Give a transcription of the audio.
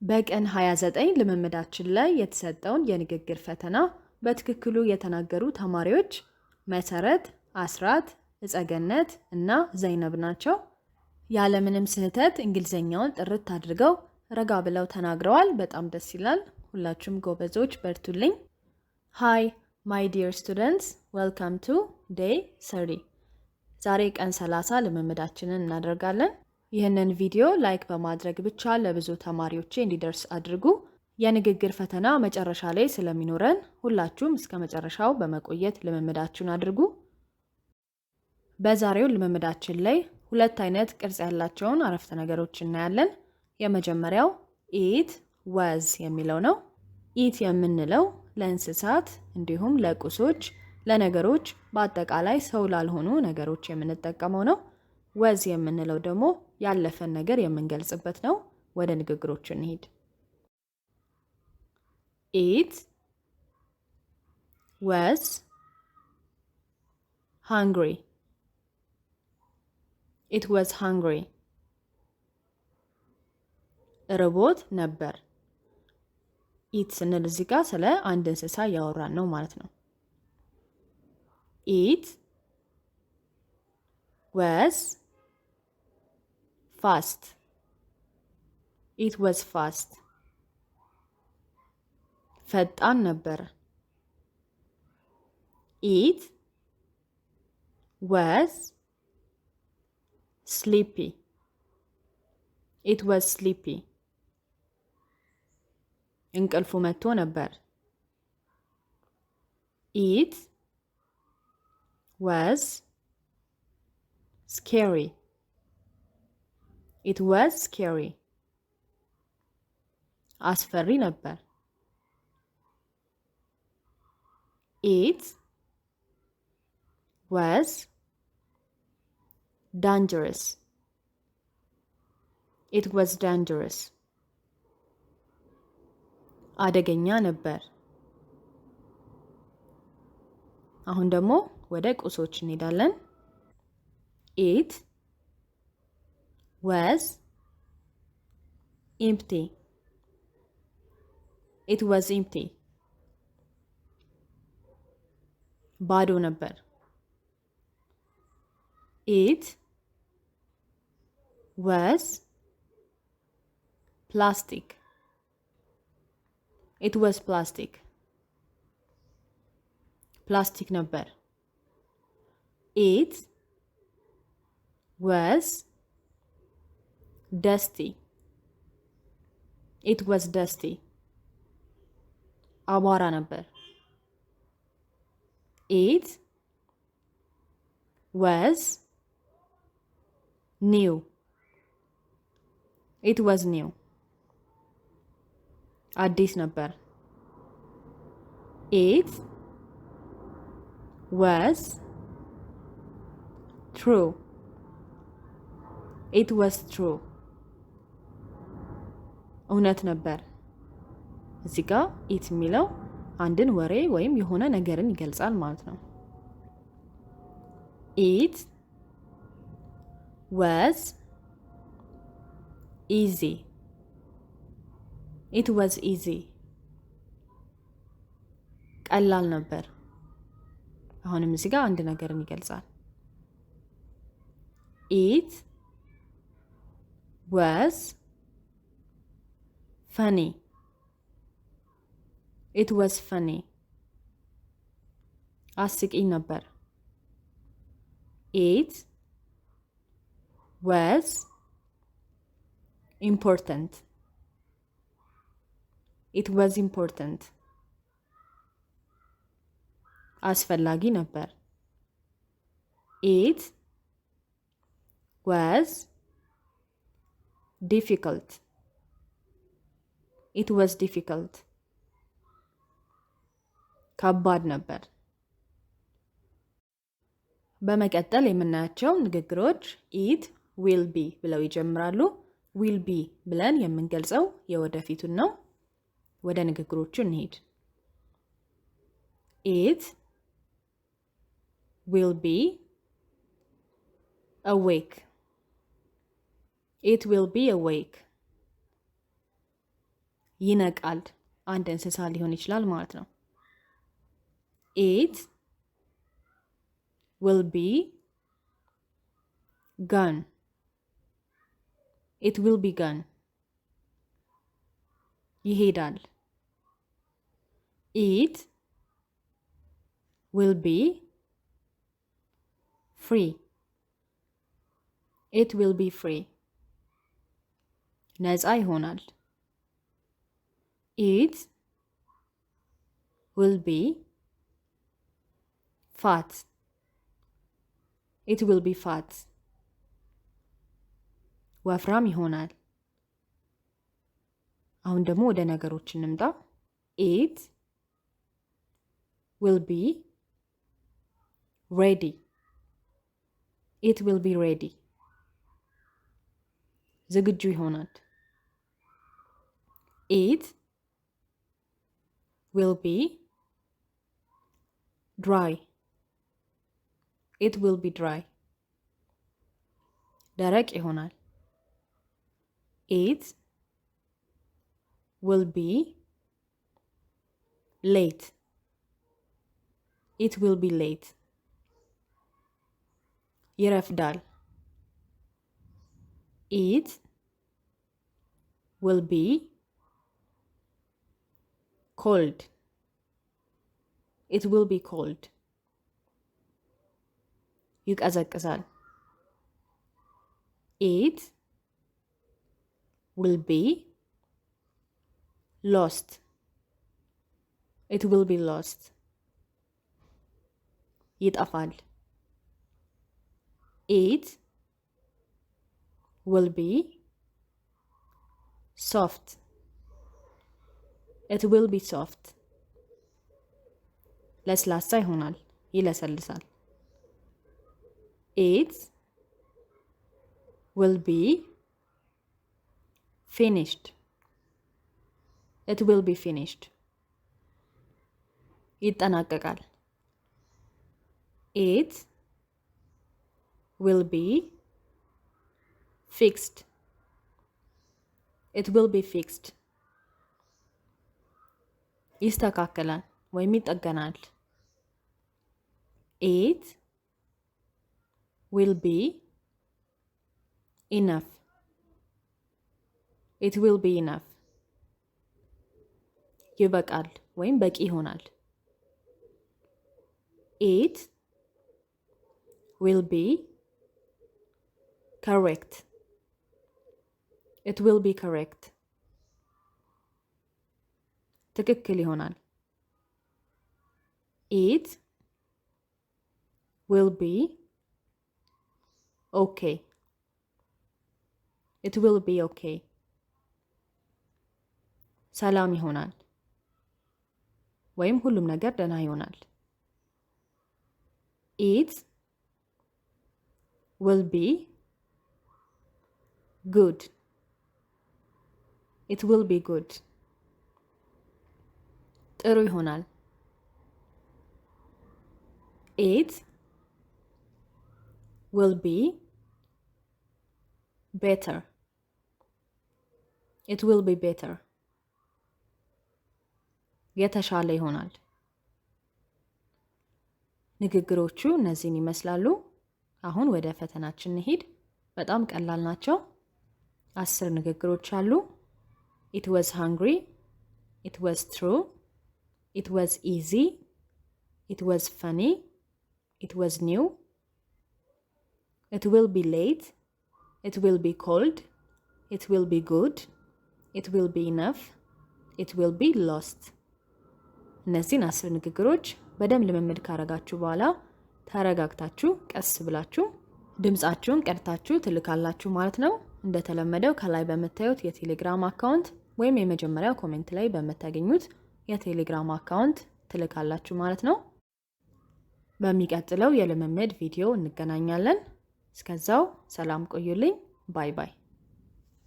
በቀን 29 ልምምዳችን ላይ የተሰጠውን የንግግር ፈተና በትክክሉ የተናገሩ ተማሪዎች መሰረት፣ አስራት፣ እጸገነት እና ዘይነብ ናቸው። ያለምንም ስህተት እንግሊዘኛውን ጥርት አድርገው ረጋ ብለው ተናግረዋል። በጣም ደስ ይላል። ሁላችሁም ጎበዞች በርቱልኝ። ሃይ ማይ ዲር ስቱደንትስ ዌልካም ቱ ዴይ 30። ዛሬ ቀን 30 ልምምዳችንን እናደርጋለን። ይህንን ቪዲዮ ላይክ በማድረግ ብቻ ለብዙ ተማሪዎች እንዲደርስ አድርጉ። የንግግር ፈተና መጨረሻ ላይ ስለሚኖረን ሁላችሁም እስከ መጨረሻው በመቆየት ልምምዳችሁን አድርጉ። በዛሬው ልምምዳችን ላይ ሁለት አይነት ቅርጽ ያላቸውን አረፍተ ነገሮች እናያለን። የመጀመሪያው ኢት ወዝ የሚለው ነው። ኢት የምንለው ለእንስሳት እንዲሁም ለቁሶች፣ ለነገሮች፣ በአጠቃላይ ሰው ላልሆኑ ነገሮች የምንጠቀመው ነው። ወዝ የምንለው ደግሞ ያለፈን ነገር የምንገልጽበት ነው። ወደ ንግግሮች እንሂድ። ኢት was hungry. It was hungry. ርቦት ነበር። ኢት ስንል እዚህ ጋር ስለ አንድ እንስሳ እያወራን ነው ማለት ነው። ኢት was fast. It was fast. ፈጣን ነበር። It was sleepy. It was sleepy. እንቅልፉ መጥቶ ነበር። It was scary. It was scary. አስፈሪ ነበር። It was dangerous. It was dangerous. አደገኛ ነበር። አሁን ደግሞ ወደ ቁሶች እንሄዳለን። It was empty. It was empty. ባዶ ነበር። It was plastic. It was plastic. ፕላስቲክ ነበር። It was dusty. It was dusty. አቧራ ነበር። It was new. It was new. አዲስ ነበር። It was true. It was true. እውነት ነበር። እዚህ ጋር ኢት የሚለው አንድን ወሬ ወይም የሆነ ነገርን ይገልጻል ማለት ነው። It was easy. It was easy. ቀላል ነበር። አሁንም እዚህ ጋር አንድ ነገርን ይገልጻል። It was funny. It was funny. አስቂኝ ነበር። It was important. It was important. አስፈላጊ ነበር። It was difficult. It was difficult. ከባድ ነበር። በመቀጠል የምናያቸው ንግግሮች ኢት ዊል ቢ ብለው ይጀምራሉ። ዊል ቢ ብለን የምንገልጸው የወደፊቱን ነው። ወደ ንግግሮቹ እንሂድ። ኢት ዊል ቢ awake. It will be awake. ይነቃል። አንድ እንስሳ ሊሆን ይችላል ማለት ነው። It will be gone. It will be gone. ይሄዳል። It will be free. It will be free. ነፃ ይሆናል። It will be fat. It will be fat. ወፍራም ይሆናል። አሁን ደግሞ ወደ ነገሮች እንምጣ። It will be ready. It will be ready. ዝግጁ ይሆናል። It will be dry. It will be dry. ደረቅ ይሆናል። It will be late. It will be late. ይረፍዳል። It will be cold. It will be cold. ይቀዘቅዛል። It will be lost. It will be lost. ይጠፋል። It will be soft. It will be soft. ለስላሳ ይሆናል። ይለሰልሳል። It will be finished. It will be finished. ይጠናቀቃል። It will be fixed. It will be fixed. ይስተካከላል ወይም ይጠገናል። It will be enough. It will be enough. ይበቃል ወይም በቂ ይሆናል። It will be correct. It will be correct. ትክክል ይሆናል። It will be okay. It will be okay. ሰላም ይሆናል ወይም ሁሉም ነገር ደህና ይሆናል። It will be good. It will be good. ጥሩ ይሆናል። It will be better. It will be better. የተሻለ ይሆናል። ንግግሮቹ እነዚህን ይመስላሉ። አሁን ወደ ፈተናችን እንሂድ። በጣም ቀላል ናቸው። 10 ንግግሮች አሉ። It was hungry. It was true. It was easy. It was funny. It was new. It will be late. It will be cold. It will be good. It will be enough. It will be lost. እነዚህን 10 ንግግሮች በደንብ ልምምድ ካረጋችሁ በኋላ ተረጋግታችሁ ቀስ ብላችሁ ድምጻችሁን ቀድታችሁ ትልካላችሁ ማለት ነው። እንደተለመደው ከላይ በምታዩት የቴሌግራም አካውንት ወይም የመጀመሪያው ኮሜንት ላይ በመታገኙት የቴሌግራም አካውንት ትልካላችሁ ማለት ነው። በሚቀጥለው የልምምድ ቪዲዮ እንገናኛለን። እስከዛው ሰላም ቆዩልኝ። ባይ ባይ።